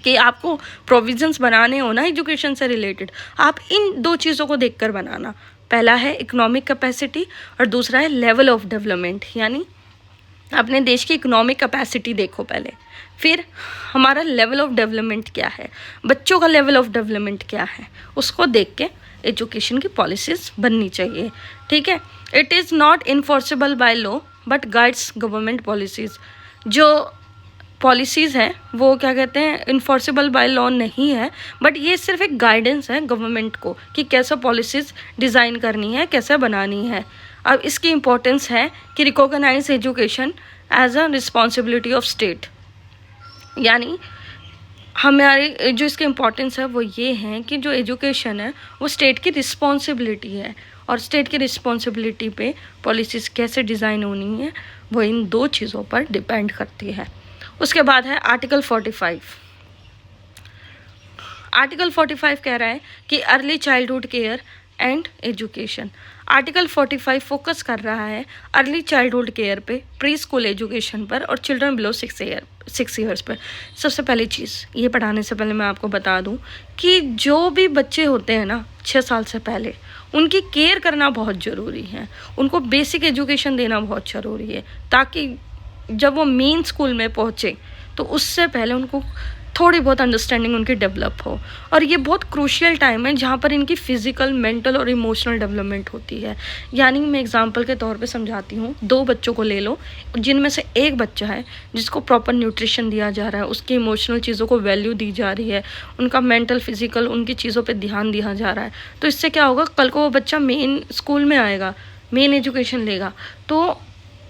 Speaker 1: कि आपको प्रोविजंस बनाने हो ना एजुकेशन से रिलेटेड, आप इन दो चीज़ों को देखकर बनाना। पहला है इकोनॉमिक कैपेसिटी और दूसरा है लेवल ऑफ डेवलपमेंट, यानी अपने देश की इकोनॉमिक कैपेसिटी देखो पहले, फिर हमारा लेवल ऑफ डेवलपमेंट क्या है, बच्चों का लेवल ऑफ डेवलपमेंट क्या है, उसको देख के एजुकेशन की पॉलिसीज़ बननी चाहिए, ठीक है। It is not enforceable by law but guides government policies. जो पॉलिसीज़ हैं वो क्या कहते हैं इन्फोर्सेबल बाय लॉ नहीं है, बट ये सिर्फ एक गाइडेंस है गवर्नमेंट को कि कैसे पॉलिसीज़ डिज़ाइन करनी है, कैसे बनानी है। अब इसकी इम्पोर्टेंस है कि recognise education as a responsibility of state, यानी हमारी जो इसकी इम्पोर्टेंस है वो ये है कि जो एजुकेशन है वो स्टेट की रिस्पॉन्सिबिलिटी है, और स्टेट की रिस्पॉन्सिबिलिटी पे पॉलिसीज़ कैसे डिज़ाइन होनी है वो इन दो चीज़ों पर डिपेंड करती है। उसके बाद है आर्टिकल 45। आर्टिकल 45 कह रहा है कि early childhood care and education. Article 45 focus कर रहा है अर्ली चाइल्डहुड केयर पे, प्री स्कूल एजुकेशन पर और चिल्ड्रन बिलो 6 ईयर्स पर। सबसे पहली चीज़ ये पढ़ाने से पहले मैं आपको बता दूं कि जो भी बच्चे होते हैं ना 6 साल से पहले, उनकी केयर करना बहुत ज़रूरी है, उनको बेसिक एजुकेशन देना बहुत ज़रूरी है, ताकि जब वो मेन स्कूल में पहुँचे तो उससे पहले उनको थोड़ी बहुत अंडरस्टैंडिंग उनकी डेवलप हो। और ये बहुत क्रूशियल टाइम है जहाँ पर इनकी फ़िज़िकल, मेंटल और इमोशनल डेवलपमेंट होती है। यानी मैं एग्जांपल के तौर पे समझाती हूँ, 2 बच्चों को ले लो, जिनमें से एक बच्चा है जिसको प्रॉपर न्यूट्रिशन दिया जा रहा है, उसकी इमोशनल चीज़ों को वैल्यू दी जा रही है, उनका मेंटल, फिज़िकल, उनकी चीज़ों पर ध्यान दिया जा रहा है। तो इससे क्या होगा, कल को वो बच्चा मेन स्कूल में आएगा, मेन एजुकेशन लेगा, तो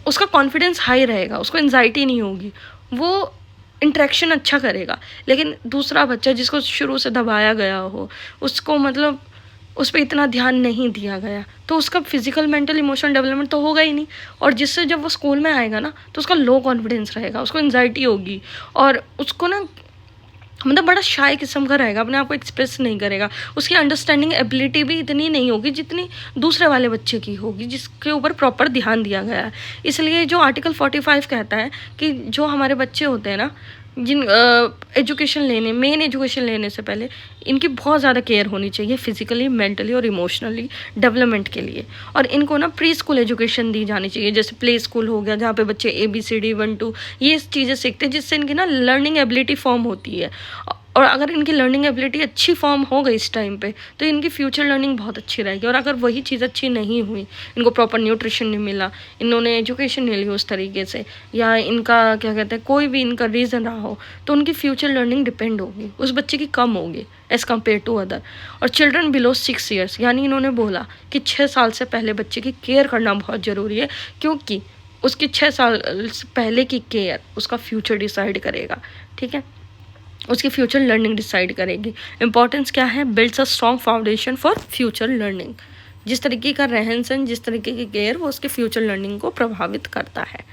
Speaker 1: उसका कॉन्फिडेंस हाई रहेगा, उसको एंजाइटी नहीं होगी, वो इंटरेक्शन अच्छा करेगा। लेकिन दूसरा बच्चा जिसको शुरू से दबाया गया हो, उसको मतलब उस पर इतना ध्यान नहीं दिया गया, तो उसका फिजिकल, मेंटल, इमोशनल डेवलपमेंट तो होगा ही नहीं। और जिससे जब वो स्कूल में आएगा ना तो उसका लो कॉन्फिडेंस रहेगा, उसको एंजाइटी होगी, और उसको ना मतलब बड़ा शाय किस्म का रहेगा, अपने आप को एक्सप्रेस नहीं करेगा, उसकी अंडरस्टैंडिंग एबिलिटी भी इतनी नहीं होगी जितनी दूसरे वाले बच्चे की होगी जिसके ऊपर प्रॉपर ध्यान दिया गया है। इसलिए जो आर्टिकल 45 कहता है कि जो हमारे बच्चे होते हैं ना, जिन एजुकेशन लेने, मेन एजुकेशन लेने से पहले इनकी बहुत ज़्यादा केयर होनी चाहिए फिजिकली, मेंटली और इमोशनली डेवलपमेंट के लिए। और इनको ना प्री स्कूल एजुकेशन दी जानी चाहिए, जैसे प्ले स्कूल हो गया, जहाँ पे बच्चे ABCD 1 2 ये चीज़ें सीखते हैं, जिससे इनकी ना लर्निंग एबिलिटी फॉर्म होती है। और अगर इनकी लर्निंग एबिलिटी अच्छी फॉर्म हो गई इस टाइम पे, तो इनकी फ्यूचर लर्निंग बहुत अच्छी रहेगी। और अगर वही चीज़ अच्छी नहीं हुई, इनको प्रॉपर न्यूट्रिशन नहीं मिला, इन्होंने एजुकेशन नहीं ली उस तरीके से, या इनका क्या कहते हैं कोई भी इनका रीज़न रहा हो, तो उनकी फ्यूचर लर्निंग डिपेंड होगी, उस बच्चे की कम होगी एज़ कम्पेयर टू अदर। और चिल्ड्रन बिलो 6 ईयर्स, यानी इन्होंने बोला कि 6 साल से पहले बच्चे की केयर करना बहुत ज़रूरी है, क्योंकि उसकी 6 साल से पहले की केयर उसका फ्यूचर डिसाइड करेगा। ठीक है, उसकी फ्यूचर लर्निंग डिसाइड करेगी। इंपॉर्टेंस क्या है, builds a strong foundation for future learning. जिस तरीके का रहन सहन, जिस तरीके की केयर, वो उसके फ्यूचर लर्निंग को प्रभावित करता है।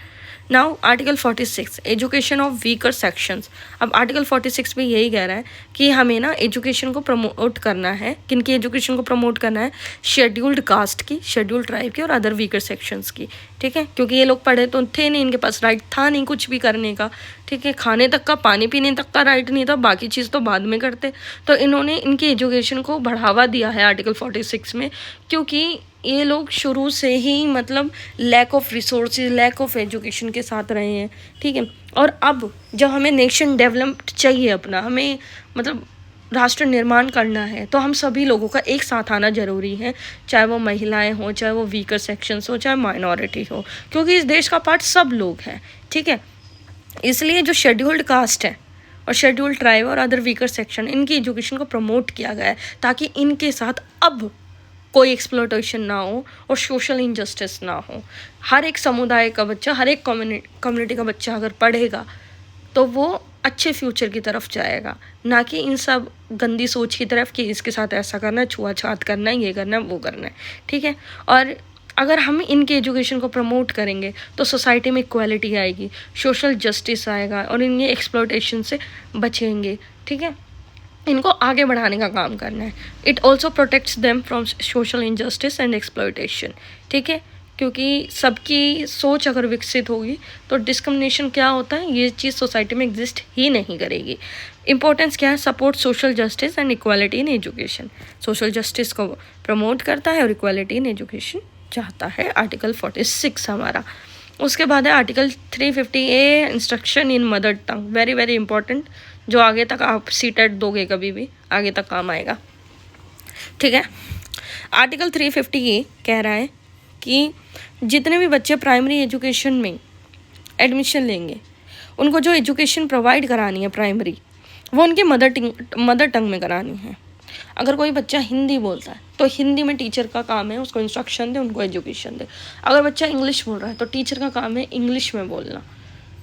Speaker 1: Now article 46 education of weaker sections. अब आर्टिकल 46 में यही कह रहा है कि हमें ना एजुकेशन को प्रमोट करना है। किनकी एजुकेशन को प्रमोट करना है, शेड्यूल्ड कास्ट की, शेड्यूल्ड ट्राइब की और अदर वीकर सेक्शंस की। ठीक है, क्योंकि ये लोग पढ़े तो थे नहीं, इनके पास राइट था नहीं कुछ भी करने का। ठीक है, खाने तक का, पानी पीने तक का राइट नहीं था, बाकी चीज़ तो बाद में करते। तो इन्होंने इनकी एजुकेशन को बढ़ावा दिया है आर्टिकल 46 में, क्योंकि ये लोग शुरू से ही मतलब lack of resources, lack of education के साथ रहे हैं। ठीक है, और अब जब हमें नेशन डेवलप्ड चाहिए, अपना हमें मतलब राष्ट्र निर्माण करना है, तो हम सभी लोगों का एक साथ आना ज़रूरी है, चाहे वो महिलाएं हों, चाहे वो वीकर सेक्शंस हो, चाहे माइनॉरिटी हो, क्योंकि इस देश का पार्ट सब लोग हैं। ठीक है, इसलिए जो शेड्यूल्ड कास्ट है और शेड्यूल्ड ट्राइब और अदर वीकर सेक्शन, इनकी एजुकेशन को प्रमोट किया गया है, ताकि इनके साथ अब कोई एक्सप्लॉयटेशन ना हो और सोशल इनजस्टिस ना हो। हर एक समुदाय का बच्चा, हर एक कम्युनिटी का बच्चा अगर पढ़ेगा तो वो अच्छे फ्यूचर की तरफ जाएगा, ना कि इन सब गंदी सोच की तरफ कि इसके साथ ऐसा करना है, छुआछात करना है, ये करना है, वो करना है। ठीक है, और अगर हम इनके एजुकेशन को प्रमोट करेंगे तो सोसाइटी में इक्वालिटी आएगी, सोशल जस्टिस आएगा और इनके एक्सप्लॉयटेशन से बचेंगे। ठीक है, इनको आगे बढ़ाने का काम करना है। It also protects them from social injustice and exploitation. ठीक है, क्योंकि सबकी सोच अगर विकसित होगी तो डिस्क्रिमिनेशन क्या होता है, ये चीज़ सोसाइटी में एग्जिस्ट ही नहीं करेगी। इंपॉर्टेंस क्या है, support social justice and equality in education. Social justice को प्रमोट करता है और इक्वालिटी इन एजुकेशन चाहता है, आर्टिकल 46 हमारा। उसके बाद है आर्टिकल 350A इंस्ट्रक्शन इन mother tongue, very very important, जो आगे तक आप सीटेट दोगे कभी भी आगे तक काम आएगा। ठीक है, आर्टिकल 350A कह रहा है कि जितने भी बच्चे प्राइमरी एजुकेशन में एडमिशन लेंगे उनको जो एजुकेशन प्रोवाइड करानी है प्राइमरी, वो उनकी मदर टंग में करानी है। अगर कोई बच्चा हिंदी बोलता है तो हिंदी में टीचर का काम है उसको इंस्ट्रक्शन दे, उनको एजुकेशन दे। अगर बच्चा इंग्लिश बोल रहा है तो टीचर का काम है इंग्लिश में बोलना,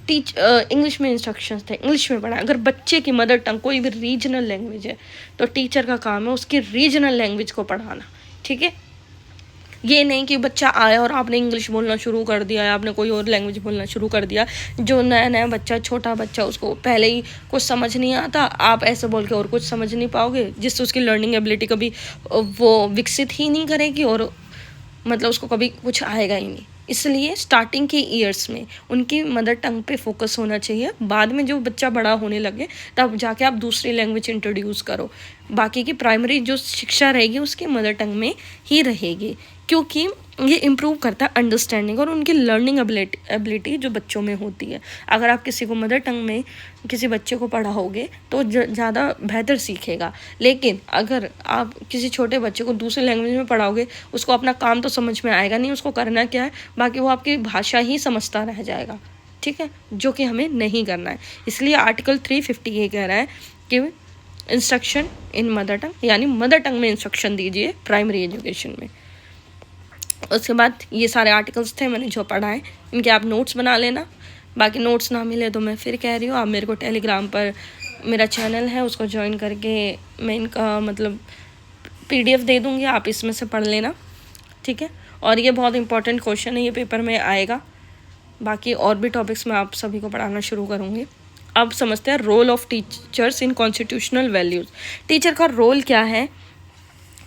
Speaker 1: इंग्लिश में इंस्ट्रक्शंस थे, इंग्लिश में पढ़ाएं। अगर बच्चे की मदर टंग कोई भी रीजनल लैंग्वेज है तो टीचर का काम है उसकी रीजनल लैंग्वेज को पढ़ाना, ठीक है। ये नहीं कि बच्चा आया और आपने इंग्लिश बोलना शुरू कर दिया या आपने कोई और लैंग्वेज बोलना शुरू कर दिया। जो नया नया बच्चा, छोटा बच्चा, उसको पहले ही कुछ समझ नहीं आता, आप ऐसे बोल के और कुछ समझ नहीं पाओगे, जिससे उसकी लर्निंग एबिलिटी कभी वो विकसित ही नहीं करेगी और मतलब उसको कभी कुछ आएगा ही नहीं। इसलिए स्टार्टिंग के ईयर्स में उनकी मदर टंग पे फोकस होना चाहिए। बाद में जो बच्चा बड़ा होने लगे तब जाके आप दूसरी लैंग्वेज इंट्रोड्यूस करो। बाकी की प्राइमरी जो शिक्षा रहेगी उसकी मदर टंग में ही रहेगी, क्योंकि ये इम्प्रूव करता है अंडरस्टैंडिंग और उनकी लर्निंग एबिलिटी जो बच्चों में होती है। अगर आप किसी को मदर टंग में किसी बच्चे को पढ़ाओगे तो ज़्यादा बेहतर सीखेगा। लेकिन अगर आप किसी छोटे बच्चे को दूसरे लैंग्वेज में पढ़ाओगे, उसको अपना काम तो समझ में आएगा नहीं, उसको करना क्या है, बाकी वो आपकी भाषा ही समझता रह जाएगा, ठीक है, जो कि हमें नहीं करना है। इसलिए आर्टिकल 350 ये कह रहा है कि इंस्ट्रक्शन इन मदर टंग, यानी मदर टंग में इंस्ट्रक्शन दीजिए प्राइमरी एजुकेशन में। उसके बाद ये सारे आर्टिकल्स थे मैंने जो पढ़ा है, इनके आप नोट्स बना लेना। बाकी नोट्स ना मिले तो मैं फिर कह रही हूँ, आप मेरे को टेलीग्राम पर मेरा चैनल है उसको ज्वाइन करके मैं इनका मतलब PDF दे दूँगी, आप इसमें से पढ़ लेना, ठीक है। और ये बहुत इंपॉर्टेंट क्वेश्चन है, ये पेपर में आएगा। बाकी और भी टॉपिक्स मैं आप सभी को पढ़ाना शुरू करूँगी। अब समझते हैं role of teachers in constitutional values. Teacher का रोल क्या है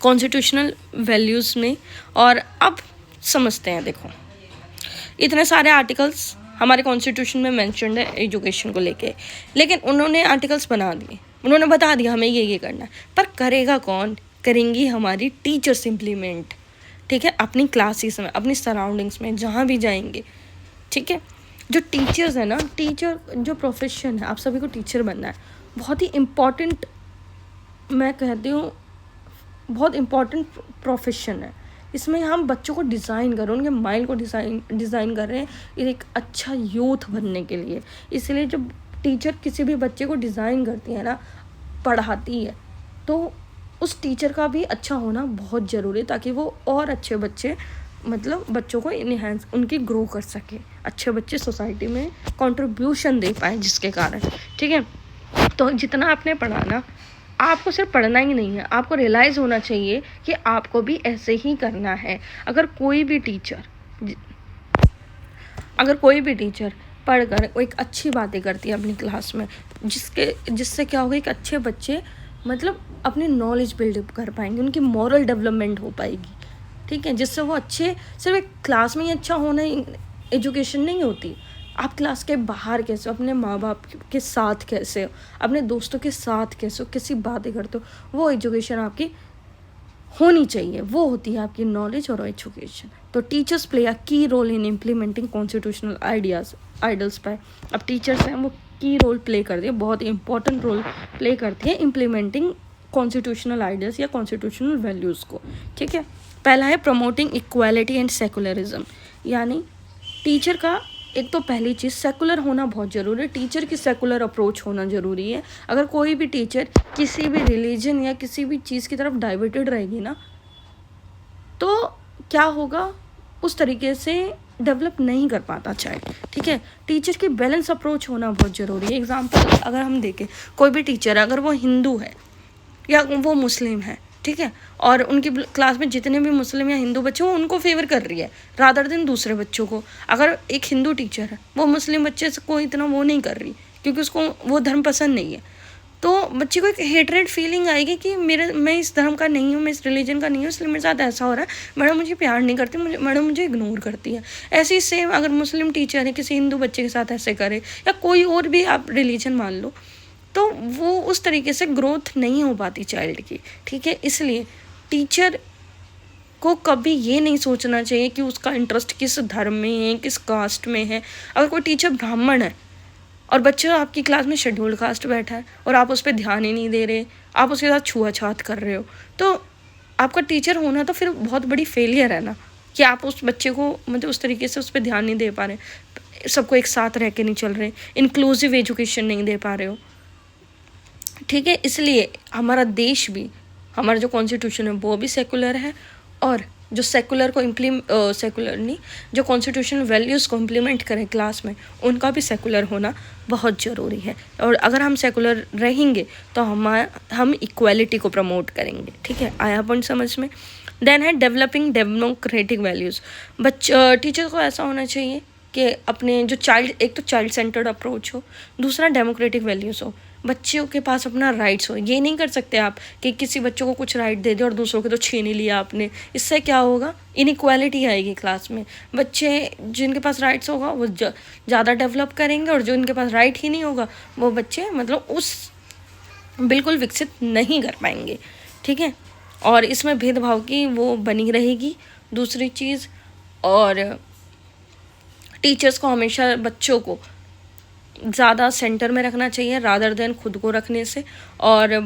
Speaker 1: कॉन्स्टिट्यूशनल वैल्यूज़ में, और अब समझते हैं। देखो, इतने सारे आर्टिकल्स हमारे कॉन्स्टिट्यूशन में मेंशन्ड है एजुकेशन को लेके, लेकिन उन्होंने आर्टिकल्स बना दिए, उन्होंने बता दिया हमें ये करना है, पर करेगा कौन? करेंगी हमारी टीचर्स इम्प्लीमेंट, ठीक है, अपनी क्लासेस में, अपनी सराउंडिंग्स में, जहाँ भी जाएंगे, ठीक है। जो टीचर्स है ना, टीचर जो प्रोफेशन है, आप सभी को टीचर बनना है, बहुत ही इम्पॉर्टेंट, मैं कहती हूँ बहुत इम्पॉर्टेंट प्रोफेशन है। इसमें हम बच्चों को डिज़ाइन कर रहे हैं, उनके माइंड को डिज़ाइन कर रहे हैं एक अच्छा यूथ बनने के लिए। इसलिए जब टीचर किसी भी बच्चे को डिज़ाइन करती है ना, पढ़ाती है, तो उस टीचर का भी अच्छा होना बहुत ज़रूरी है, ताकि वो और अच्छे बच्चे मतलब बच्चों को इनहेंस उनकी ग्रो कर सके, अच्छे बच्चे सोसाइटी में कंट्रीब्यूशन दे पाए जिसके कारण, ठीक है। तो जितना आपने पढ़ाना, आपको सिर्फ पढ़ना ही नहीं है, आपको रियलाइज़ होना चाहिए कि आपको भी ऐसे ही करना है। अगर कोई भी टीचर पढ़कर वो एक अच्छी बातें करती है अपनी क्लास में, जिससे क्या होगा, एक अच्छे बच्चे मतलब अपनी नॉलेज बिल्डअप कर पाएंगे, उनकी मॉरल डेवलपमेंट हो पाएगी, ठीक है, जिससे वो अच्छे, सिर्फ एक क्लास में ही अच्छा होना एजुकेशन नहीं होती। आप क्लास के बाहर कैसे हो, अपने माँ बाप के साथ कैसे हो, अपने दोस्तों के साथ कैसे हो, कैसी बातें करते हो, वो एजुकेशन आपकी होनी चाहिए, वो होती है आपकी नॉलेज और एजुकेशन। तो teachers play a key role in implementing constitutional ideas पर। अब टीचर्स हैं वो की रोल प्ले करती है, बहुत इंपॉर्टेंट रोल प्ले करती है इम्प्लीमेंटिंग कॉन्स्टिट्यूशनल आइडियाज़ या कॉन्स्टिट्यूशनल वैल्यूज़ को, ठीक है। पहला है प्रमोटिंग इक्वालिटी एंड सेकुलरिज्म, यानी टीचर का एक तो पहली चीज़ सेकुलर होना बहुत ज़रूरी है, टीचर की सेकुलर अप्रोच होना ज़रूरी है। अगर कोई भी टीचर किसी भी रिलीजन या किसी भी चीज़ की तरफ डाइवर्टेड रहेगी ना, तो क्या होगा, उस तरीके से डेवलप नहीं कर पाता चाइल्ड, ठीक है। टीचर की बैलेंस अप्रोच होना बहुत ज़रूरी है। एग्जाम्पल अगर हम देखें, कोई भी टीचर अगर वो हिंदू है या वो मुस्लिम है, ठीक है, और उनकी क्लास में जितने भी मुस्लिम या हिंदू बच्चे हैं उनको फेवर कर रही है रादर देन दूसरे बच्चों को। अगर एक हिंदू टीचर है, वो मुस्लिम बच्चे को इतना वो नहीं कर रही क्योंकि उसको वो धर्म पसंद नहीं है, तो बच्चे को एक हेटरेड फीलिंग आएगी कि मैं इस धर्म का नहीं हूँ, मैं इस रिलीजन का नहीं हूँ, इसलिए मेरे साथ ऐसा हो रहा है, मैडम मुझे प्यार नहीं करती, मैडम मुझे इग्नोर करती है। ऐसे ही सेम अगर मुस्लिम टीचर है किसी हिंदू बच्चे के साथ ऐसे करे, या कोई और भी आप रिलीजन मान लो, तो वो उस तरीके से ग्रोथ नहीं हो पाती चाइल्ड की, ठीक है। इसलिए टीचर को कभी ये नहीं सोचना चाहिए कि उसका इंटरेस्ट किस धर्म में है, किस कास्ट में है। अगर कोई टीचर ब्राह्मण है और बच्चा आपकी क्लास में शेड्यूल्ड कास्ट बैठा है और आप उस पर ध्यान ही नहीं दे रहे, आप उसके साथ छुआछात कर रहे हो, तो आपका टीचर होना तो फिर बहुत बड़ी फेलियर है ना, कि आप उस बच्चे को मतलब उस तरीके से उस पर ध्यान नहीं दे पा रहे, सबको एक साथ रह के नहीं चल रहे, इंक्लूसिव एजुकेशन नहीं दे पा रहे हो, ठीक है। इसलिए हमारा देश भी, हमारा जो कॉन्स्टिट्यूशन है वो भी सेकुलर है, और जो सेकुलर को सेकुलर नहीं, जो कॉन्स्टिट्यूशनल वैल्यूज़ को इम्प्लीमेंट करें क्लास में, उनका भी सेकुलर होना बहुत ज़रूरी है। और अगर हम सेकुलर रहेंगे तो हम इक्वालिटी को प्रमोट करेंगे, ठीक है। आया पॉइंट समझ में। देन है डेवलपिंग डेमोक्रेटिक वैल्यूज़। टीचर को ऐसा होना चाहिए कि अपने जो एक तो चाइल्ड सेंटर्ड अप्रोच हो, दूसरा डेमोक्रेटिक वैल्यूज़ हो, बच्चों के पास अपना राइट्स हो। ये नहीं कर सकते आप कि किसी बच्चों को कुछ राइट दे दे और दूसरों के तो छीन ही लिया आपने। इससे क्या होगा, इनइक्वालिटी आएगी क्लास में। बच्चे जिनके पास राइट्स होगा वो ज़्यादा डेवलप करेंगे, और जो इनके पास राइट ही नहीं होगा वो बच्चे मतलब बिल्कुल विकसित नहीं कर पाएंगे, ठीक है। और इसमें भेदभाव की वो बनी रहेगी। दूसरी चीज़, और टीचर्स को हमेशा बच्चों को ज़्यादा सेंटर में रखना चाहिए रादर देन खुद को रखने से। और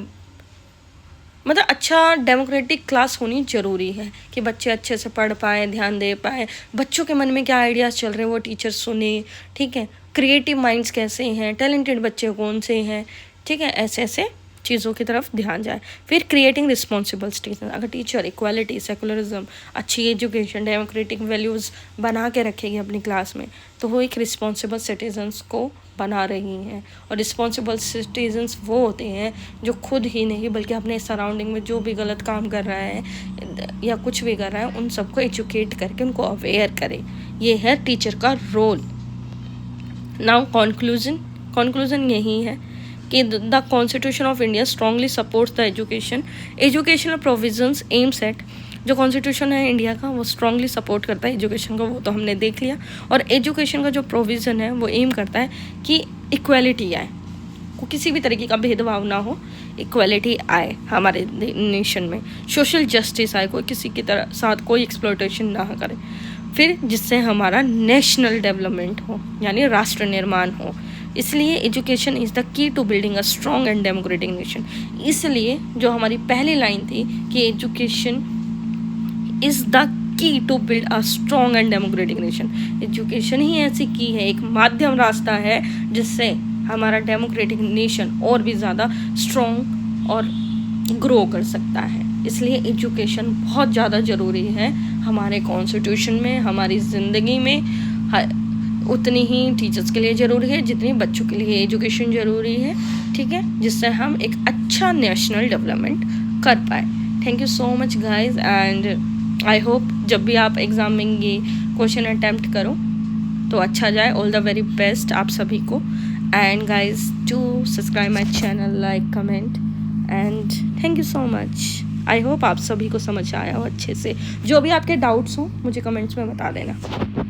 Speaker 1: मतलब अच्छा डेमोक्रेटिक क्लास होनी ज़रूरी है कि बच्चे अच्छे से पढ़ पाए, ध्यान दे पाए, बच्चों के मन में क्या आइडियाज़ चल रहे हैं वो टीचर सुने, ठीक है। क्रिएटिव माइंड्स कैसे हैं, टैलेंटेड बच्चे कौन से हैं, ठीक है। ऐसे ऐसे चीज़ों की तरफ ध्यान जाए। फिर क्रिएटिंग रिस्पॉन्सिबल सिटीजन। अगर टीचर इक्वालिटी, सेकुलरिज्म, अच्छी एजुकेशन, डेमोक्रेटिक वैल्यूज़ बना के रखेगी अपनी क्लास में, तो वो एक रिस्पॉन्सिबल सिटीजन्स को बना रही हैं। और रिस्पॉन्सिबल सिटीजन्स वो होते हैं जो खुद ही नहीं बल्कि अपने सराउंडिंग में जो भी गलत काम कर रहा है या कुछ भी कर रहा है उन सबको एजुकेट करके उनको अवेयर करे। ये है टीचर का रोल। नाउ कंक्लूजन यही है कि the constitution of India strongly supports the educational provisions aims at. जो कॉन्स्टिट्यूशन है इंडिया का वो स्ट्रांगली सपोर्ट करता है एजुकेशन को, वो तो हमने देख लिया। और एजुकेशन का जो प्रोविज़न है वो एम करता है कि इक्वालिटी आए, को किसी भी तरीके का भेदभाव ना हो, इक्वालिटी आए हमारे नेशन में, सोशल जस्टिस आए, कोई किसी की तरह साथ कोई एक्सप्लॉयटेशन ना करे। फिर जिससे हमारा नेशनल डेवलपमेंट हो, यानी राष्ट्र निर्माण हो। इसलिए education is the key to building a strong and democratic nation. इसलिए जो हमारी पहली लाइन थी कि education is the key to build a strong and democratic nation, education ही ऐसी की है, एक माध्यम रास्ता है जिससे हमारा डेमोक्रेटिक नेशन और भी ज़्यादा स्ट्रॉन्ग और ग्रो कर सकता है। इसलिए एजुकेशन बहुत ज़्यादा ज़रूरी है हमारे कॉन्स्टिट्यूशन में, हमारी ज़िंदगी में उतनी ही टीचर्स के लिए ज़रूरी है जितनी बच्चों के लिए एजुकेशन ज़रूरी है, ठीक है, जिससे हम एक अच्छा नेशनल डेवलपमेंट कर पाए। Thank you so much guys, and I hope जब भी आप एग्ज़ाम में ये क्वेश्चन अटैम्प्ट करो तो अच्छा जाए। ऑल द वेरी बेस्ट आप सभी को। And guys do subscribe my channel, like, comment, and thank you so much. I hope आप सभी को समझ आया हो अच्छे से। जो भी आपके डाउट्स हों मुझे कमेंट्स में बता देना।